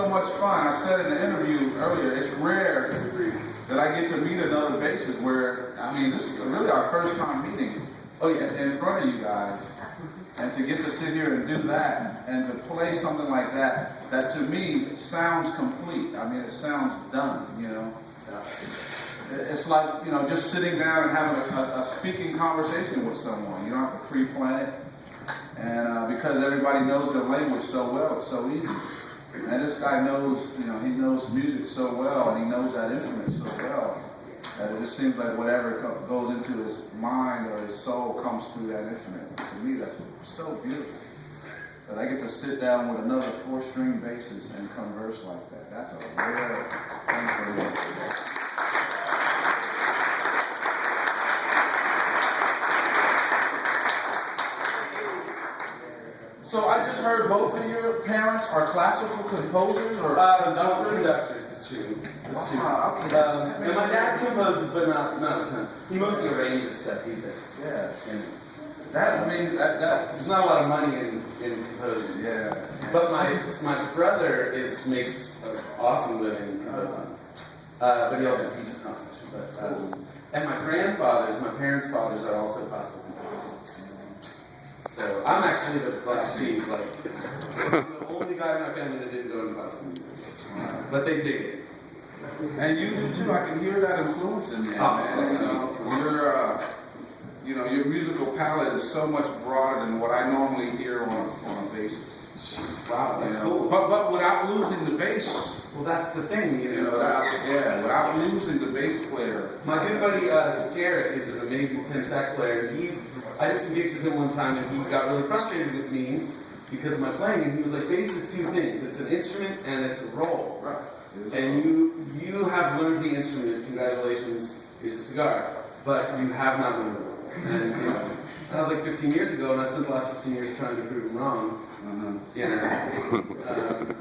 so much fun. I said in the interview earlier, it's rare that I get to meet another bassist where, I mean, this is really our first time meeting in front of you guys. And to get to sit here and do that, and to play something like that, that to me sounds complete. I mean, it sounds done, you know. It's like, you know, just sitting down and having a speaking conversation with someone. You don't have to pre-plan it. And because everybody knows their language so well, it's so easy. And this guy knows, you know, he knows music so well, and he knows that instrument so well, that it just seems like whatever goes into his mind or his soul comes through that instrument. To me, that's so beautiful. That I get to sit down with another 4-string bassist and converse like that. That's a rare thing for me. So I just heard both of your parents are classical composers or conductors. It's true. Wow, okay. And my dad composes, but not a ton. He mostly arranges stuff these days. Yeah. And that means that there's not a lot of money in composing. Yeah. But my brother makes an awesome living composing. But he also teaches composition. But and my parents' fathers are also classical composers. So I'm actually the black sheep, like the only guy in my family that didn't go to classical music. But they dig it. And you do too. I can hear that influence in you, man. You know, your musical palette is so much broader than what I normally hear on a basis. Wow, that's cool. But without losing the bass. Well, that's the thing, without losing the bass player. My good buddy Scarrett is an amazing tenor sax player. I did some gigs with him one time, and he got really frustrated with me because of my playing, and he was like, bass is two things. It's an instrument and it's a roll. Right. And you have learned the instrument, congratulations, here's a cigar. But you have not learned the roll. And that was like 15 years ago, and I spent the last 15 years trying to prove him wrong.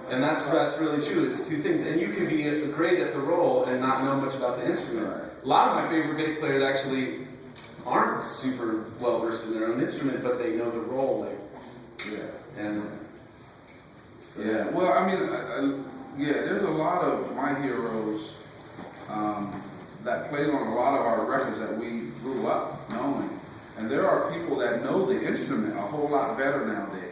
And that's really true. It's two things. And you can be great at the roll and not know much about the instrument. Right. A lot of my favorite bass players actually aren't super well versed in their own instrument, but they know the roll. Well, I mean, there's a lot of my heroes that played on a lot of our records that we grew up knowing. And there are people that know the instrument a whole lot better nowadays.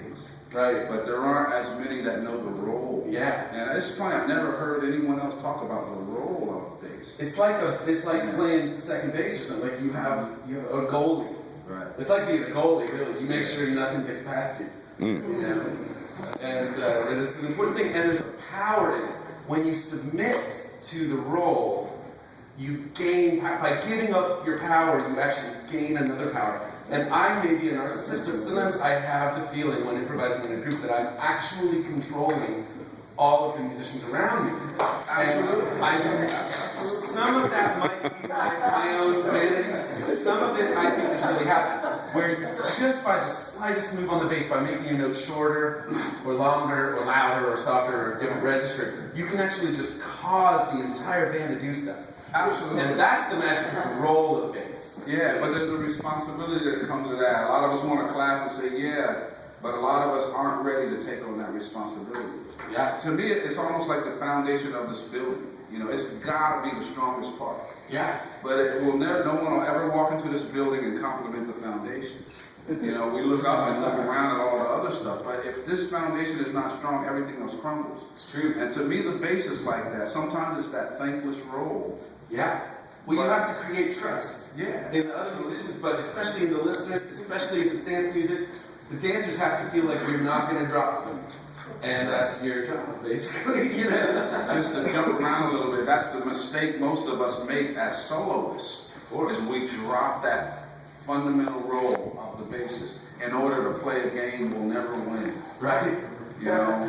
Right. But there aren't as many that know the role. Yeah. And it's funny, I've never heard anyone else talk about the role of bass. It's like playing second base or something. Like you have a goalie. Right. It's like being a goalie, really. You make sure nothing gets past you. You know? And it's an important thing. And there's a power in it. When you submit to the role, you gain, by giving up your power, you actually gain another power. And I may be a narcissist, but sometimes I have the feeling when improvising in a group that I'm actually controlling all of the musicians around me. And some of that might be my own vanity. Some of it I think is really happening. Where just by the slightest move on the bass, by making your note shorter, or longer, or louder, or softer, or different register, you can actually just cause the entire band to do stuff. Absolutely. And that's the magic role of bass. Yeah, but there's a responsibility that comes to that. A lot of us want to clap and say, yeah, but a lot of us aren't ready to take on that responsibility. Yeah. To me, it's almost like the foundation of this building. You know, it's got to be the strongest part. Yeah. But it will never, no one will ever walk into this building and compliment the foundation. You know, we look up and look around at all the other stuff, but if this foundation is not strong, everything else crumbles. It's true. And to me, the bass is like that. Sometimes it's that thankless role. Yeah. Well, you have to create trust. Yeah. In the other musicians, but especially in the listeners, especially if it's dance music, the dancers have to feel like you're not going to drop them. And that's your job, basically, you know. Just to jump around a little bit, that's the mistake most of us make as soloists, is we drop that fundamental role of the bassist in order to play a game we'll never win. Right. You know?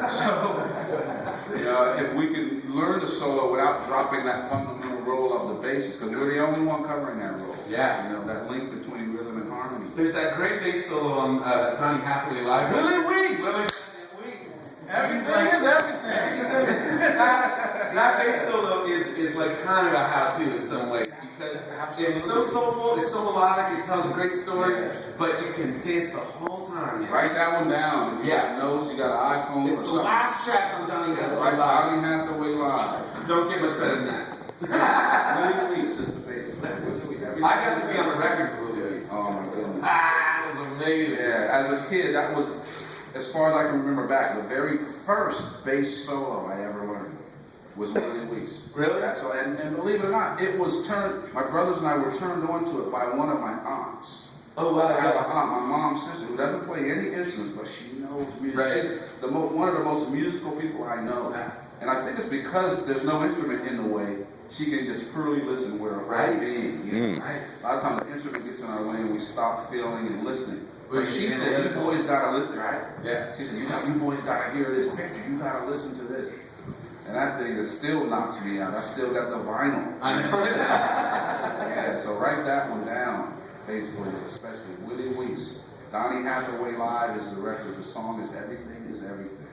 So, you know, if we can learn the solo without dropping that fundamental role of the bassist, because we're the only one covering that role. Yeah. You know, that link between rhythm and harmony. There's that great bass solo on Johnny Hathaway Live. Willie Weeks! Everything is everything. That bass solo is like kind of a how-to in some ways, because It's so soulful, it's so melodic, it tells a great story, Yeah. but you can dance the whole time. Write that one down. If you got notes, you got an iPhone It's or the something. last track on Donnie Hathaway Right, Live. Donnie Hathaway Live. Don't get much better than that. Willie Weeks is the bass player. Willie Weeks. I got to be on the record with Willie Weeks. Oh my goodness. It was amazing. Yeah, as a kid, that was, as far as I can remember back, the very first bass solo I ever learned was Willie Weeks. Really? So, and believe it or not, it was turned, my brothers and I were turned on to it by one of my aunts. Oh, wow. I have an aunt, my mom's sister, who doesn't play any instruments, but she knows music. Right. She's one of the most musical people I know. And I think it's because there's no instrument in the way, she can just purely listen with her whole being. You know? Right. A lot of times the instrument gets in our way and we stop feeling and listening. But she Yeah. said, you boys gotta listen, right? Yeah. She said, you boys gotta hear this. Victor, you gotta listen to this. And that thing that still knocks me out. I still got the vinyl. I know. Yeah, so write that one down, basically, especially Willie Weeks. Donnie Hathaway Live is the record. The song is Everything is Everything.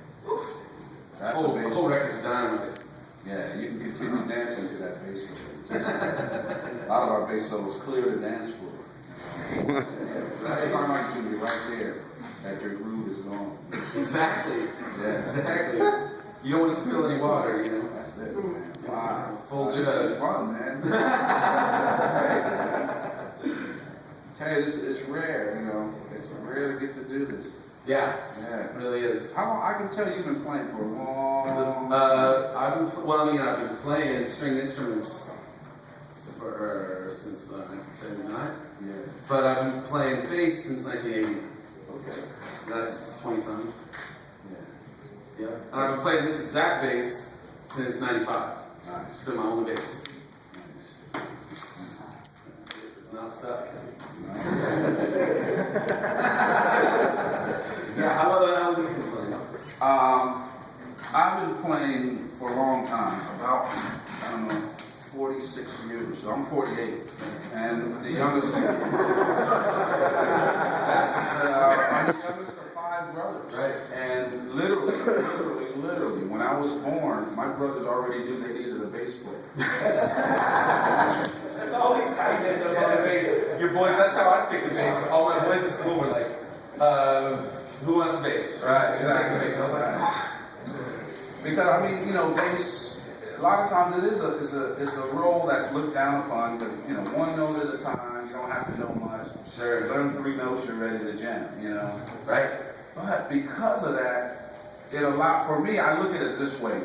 That's The a bass. whole record's done with it. Yeah, you can continue dancing to that bass solo. A lot of our bass solos clear the dance floor. Yeah, that's a sign to me right there that your groove is gone. Exactly. Yeah. Exactly. You don't want to spill any water, you know? That's it, man. Wow. Full This judge. is fun, man. Tell you, this is rare, you know. It's rare to get to do this. Yeah. Yeah. It really is. How long? I can tell you've been playing for a long time. I've been playing string instruments since 1979. Yeah. But I've been playing bass since 1980. Okay. So that's 20 something. Yeah. Yeah. And I've been playing this exact bass since 95. Nice. It's been my only bass. Nice. It's not stuck. Yeah. How long have you been playing? I've been playing for a long time, about, I don't know, 46 years. So I'm 48. And the youngest, I'm the youngest of 5 brothers. Right. And literally, when I was born, my brothers already knew they needed a bass player. That's always how you get up on the bass. Your boys, that's how I picked the bass. All my boys in school were like, who wants a bass? Right, Exactly. Bass. I was like, Because I mean, you know, bass. A lot of times it is a role that's looked down upon. But you know, one note at a time. You don't have to know much. Sure. Learn 3 notes, you're ready to jam. You know. right? But because of that, for me, I look at it this way.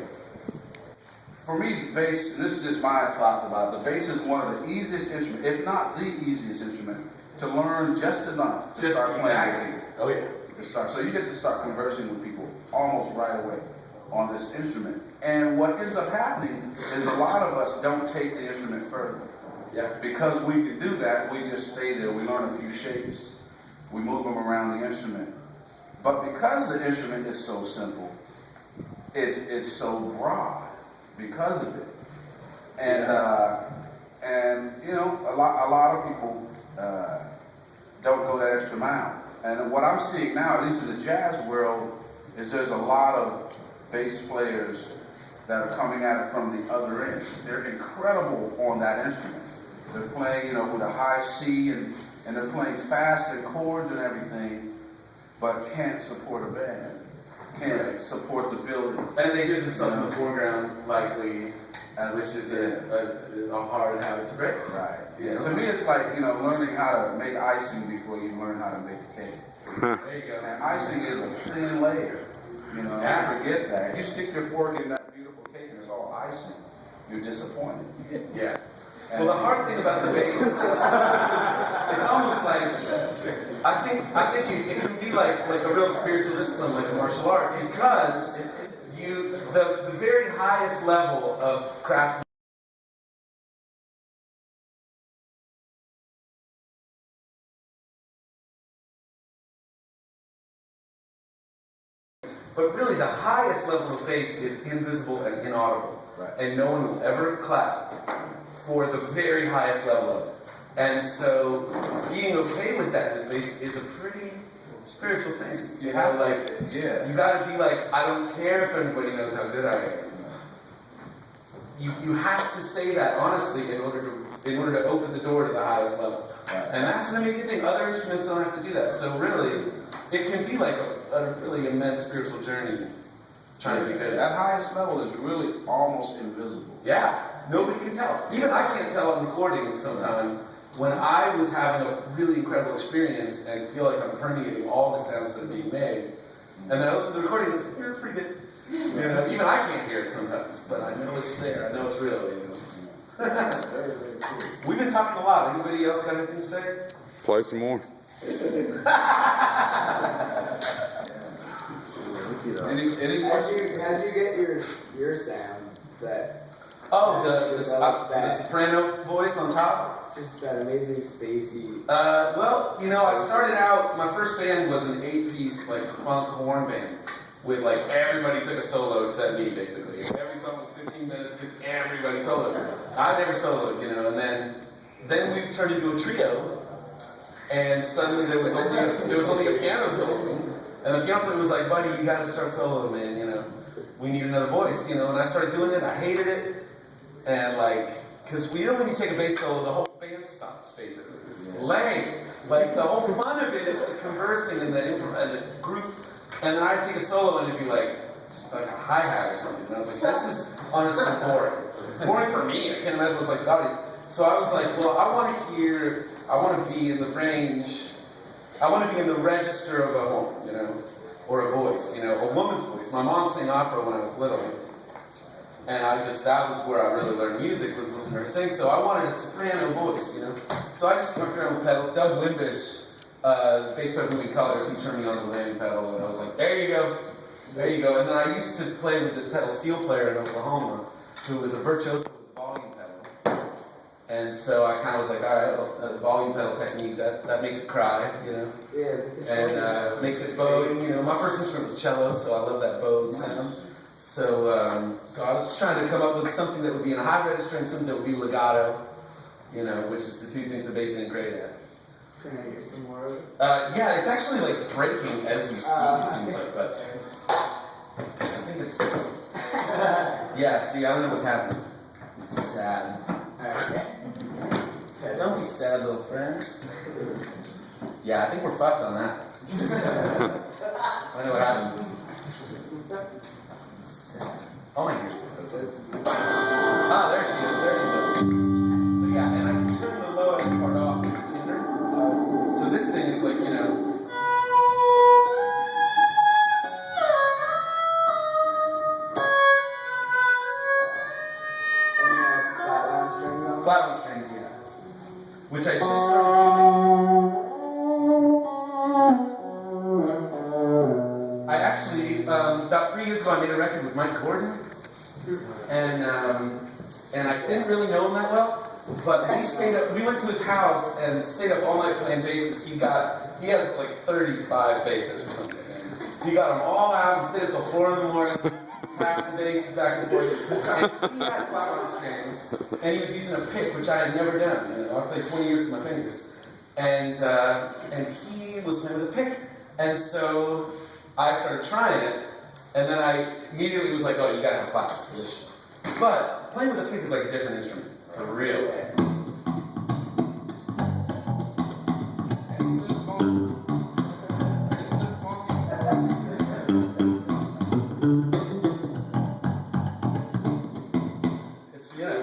For me, bass. And this is just my thoughts about it. The bass is one of the easiest instruments, if not the easiest instrument, to learn just enough to start playing. Oh yeah. So you get to start conversing with people almost right away on this instrument. And what ends up happening is a lot of us don't take the instrument further. Yeah. Because we can do that, we just stay there. We learn a few shapes. We move them around the instrument. But because the instrument is so simple, it's so broad because of it. And you know, a lot of people don't go that extra mile. And what I'm seeing now, at least in the jazz world, is there's a lot of bass players that are coming at it from the other end. They're incredible on that instrument. They're playing, you know, with a high C and they're playing fast and chords and everything, but can't support a band, can't support the building. And they do themselves in the foreground, likely, which is a hard habit to break. Right. Yeah. To me, it's like, you know, learning how to make icing before you learn how to make a cake. There you go. And icing is a thin layer. You know, Yeah. forget that. If you stick your fork in that beautiful cake and it's all icing, you're disappointed. Yeah. Well, the hard thing about the bass is it's almost like I think it can be like a real spiritual discipline, like a martial art, because the very highest level of craftsmanship. But really, the highest level of bass is invisible and inaudible. Right. And no one will ever clap for the very highest level of it. And so, being okay with that is a pretty spiritual thing. You know, like, yeah. you gotta be like, I don't care if anybody knows how good I am. you have to say that honestly in order to open the door to the highest level. And that's an amazing thing. Other instruments don't have to do that. So really, it can be like a really immense spiritual journey trying to be good. That highest level is really almost invisible. Yeah, nobody can tell. Even I can't tell on recordings sometimes when I was having a really incredible experience and feel like I'm permeating all the sounds that are being made. And then I listen to the recording and it's like, yeah, it's pretty good. You know, even I can't hear it sometimes, but I know it's there. I know it's real. You know. That's very, very cool. We've been talking a lot. Anybody else got anything to say? Play some more. Any more? How'd you get your sound? That The soprano voice on top? just that amazing spacey. Well, you know, I started out, my first band was an 8-piece, like, funk horn band. With, like, everybody took a solo except me, basically. Every song was 15 minutes because everybody soloed. I never soloed, you know, and then we turned into a trio. And suddenly there was only a piano solo. And the piano player was like, buddy, you gotta start soloing, man, you know. We need another voice, you know. And I started doing it, I hated it. And like, because you know when you take a bass solo, the whole band stops, basically. It's lame. Like, the whole fun of it is the conversing and the group. And then I'd take a solo and it'd be like, just like a hi-hat or something. And I was like, this is honestly boring. Boring for me. I can't imagine what's like the audience. So I was like, well, I want to be in the range, I want to be in the register of a horn, you know, or a voice, you know, a woman's voice. My mom sang opera when I was little. And that was where I really learned music, was listening to her sing. So I wanted a soprano voice, you know. So I just fucked around with pedals. Doug Wimbish, the bass player Moving Colors, he turned me on the landing pedal, and I was like, there you go. And then I used to play with this pedal steel player in Oklahoma, who was a virtuoso with the volume pedal. And so I kind of was like, all right, volume pedal technique, that makes it cry, you know. Yeah. And makes it bowed, you know. My first instrument was cello, so I love that bowed sound. So I was trying to come up with something that would be in a high register and something that would be legato, you know, which is the two things the bass ain't great at. Can I get some more of it? Yeah, it's actually like breaking as we speak, it seems like, but I think it's, yeah, see, I don't know what's happening. It's sad. Okay. Don't be sad, little friend. Yeah, I think we're fucked on that. I know what happened. Oh my ears. Ah, there she goes. So yeah, and I can turn the low end part off with the tuner. So this thing is like, you know. Flatline strings, yeah. Which I just started doing. I actually, about 3 years ago, I made a record with Mike Gordon. And I didn't really know him that well. But we went to his house and stayed up all night playing basses. He has like 35 basses or something. And he got them all out. We stayed until 4 in the morning. Passed the basses back and forth. And he had flatline strings. And he was using a pick, which I had never done. You know, I played 20 years with my fingers. And he was playing with a pick. And so I started trying it. And then I immediately was like, oh, you gotta have flats for this shit. But playing with a pick is like a different instrument. For real.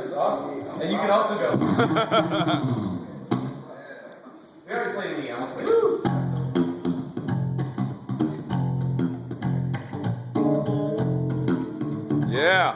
It's awesome. And you can also go. We already played me, I'm gonna play you. Yeah.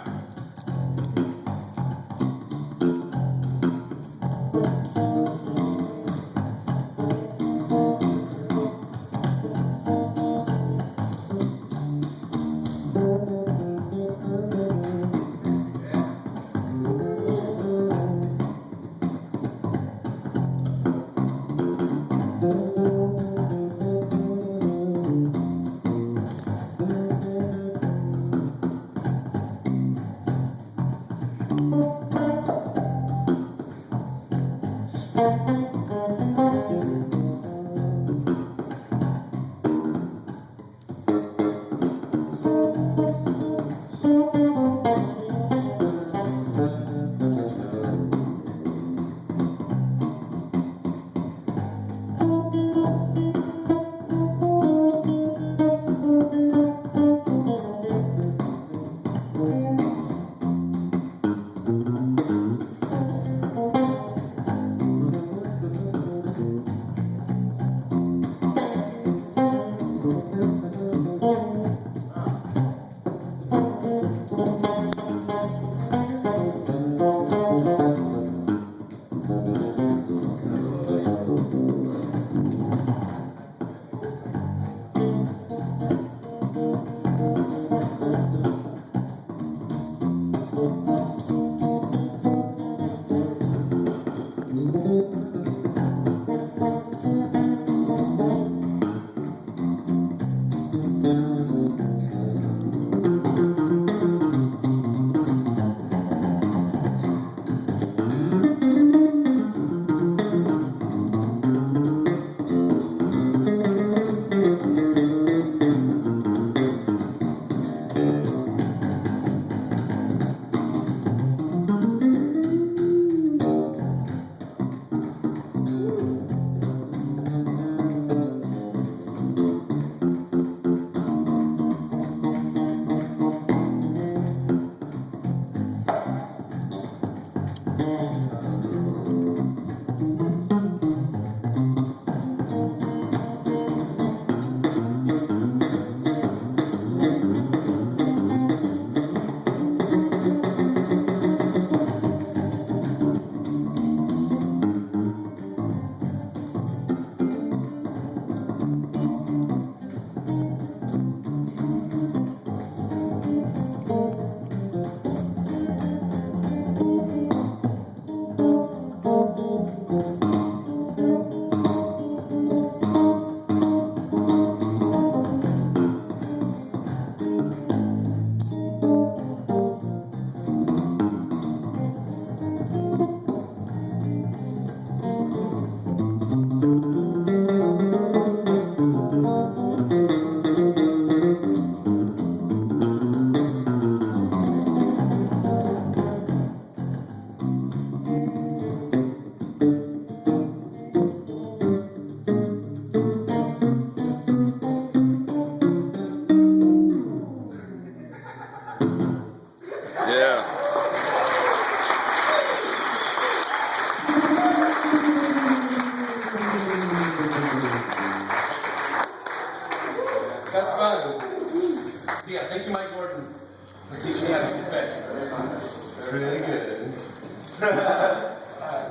Wooten.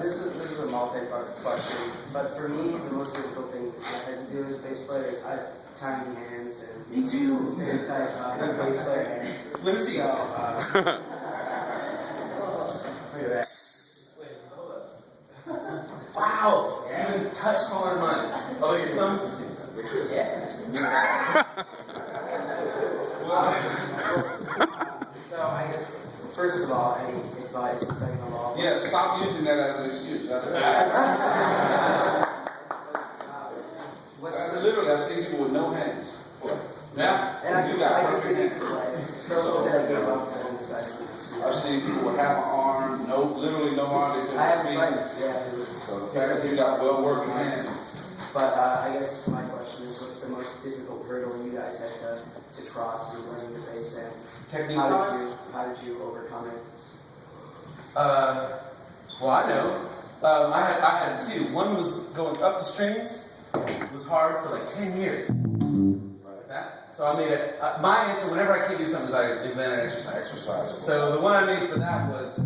This is a multi-part question, but for me, the most difficult thing I had to do as a bass player is I have tiny hands and Me too. stereotype bass player hands. Let me see. So, Look at that. Wait, hold up. Wow! You even touch smaller than mine. Oh, your thumbs the same size. yeah. So I guess first of all, any advice, and second of all, Yeah, stop using that as an excuse. That's literally, I've seen people with no hands. Yeah. and I You got perfect continue to hands. play. So that I gave up and decided to pursue. I've seen people with half an arm, literally no arm. They I have a couldn't friend, speak. yeah. So the fact that you got well working hands. But I guess my question is, what's the most difficult hurdle you guys had to cross in learning the bass, and Technique. how did you overcome it? Well, I know. I had two. One was going up the strings. It was hard for like 10 years. Like that. So I made it. My answer, whenever I can't do something, is I invent an exercise. So the one I made for that was.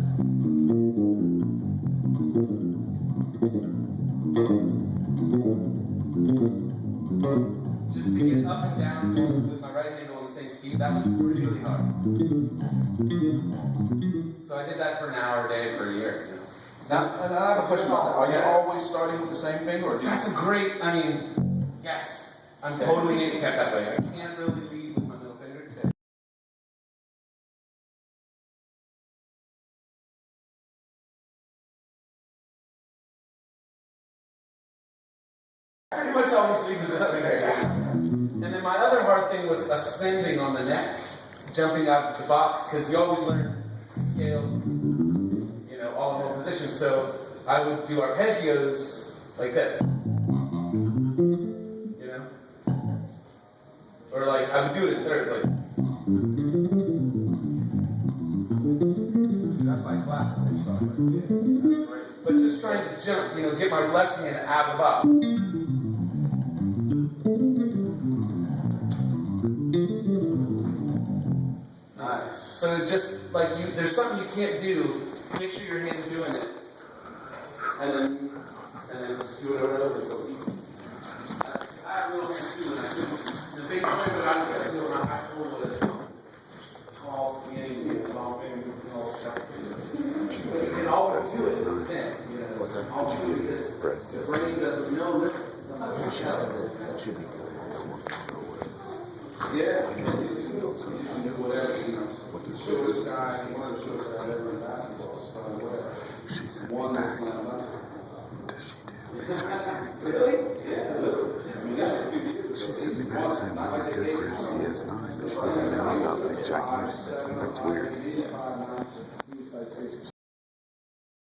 Just to get up and down with my right hand on the same speed. That was really hard. So I did that for an hour a day for a year. Now, and I have a question about that. Are you always starting with the same thing, or do you? That's a great, yes. I'm totally handicapped that way. I can't really lead with my middle finger. I pretty much always lead with this finger. And then my other hard thing was ascending on the neck, jumping out of the box, because you always learn scale, all in one position. So I would do arpeggios like this. Or like, I would do it in thirds, like. That's like classical stuff. Right? Yeah, that's great. But just trying to jump, get my left hand out of the box. Nice. So just like there's something you can't do, make sure your hand's doing it. And then just do it over and over so it's easy. I have little hands too, and I do. The big point that I was doing in high school was tall, skinny, long fingers, and all stuff. But you can always do it, it's thin, All you do is the brain doesn't know limits. Yeah, you can do whatever, the shortest guy, one of the shortest guys ever in basketball, so whatever. One that's slam dunk. Really? Yeah, literally. She sent me back saying, well, good for his DS9. But now I'm not like Jack Newton. That's weird.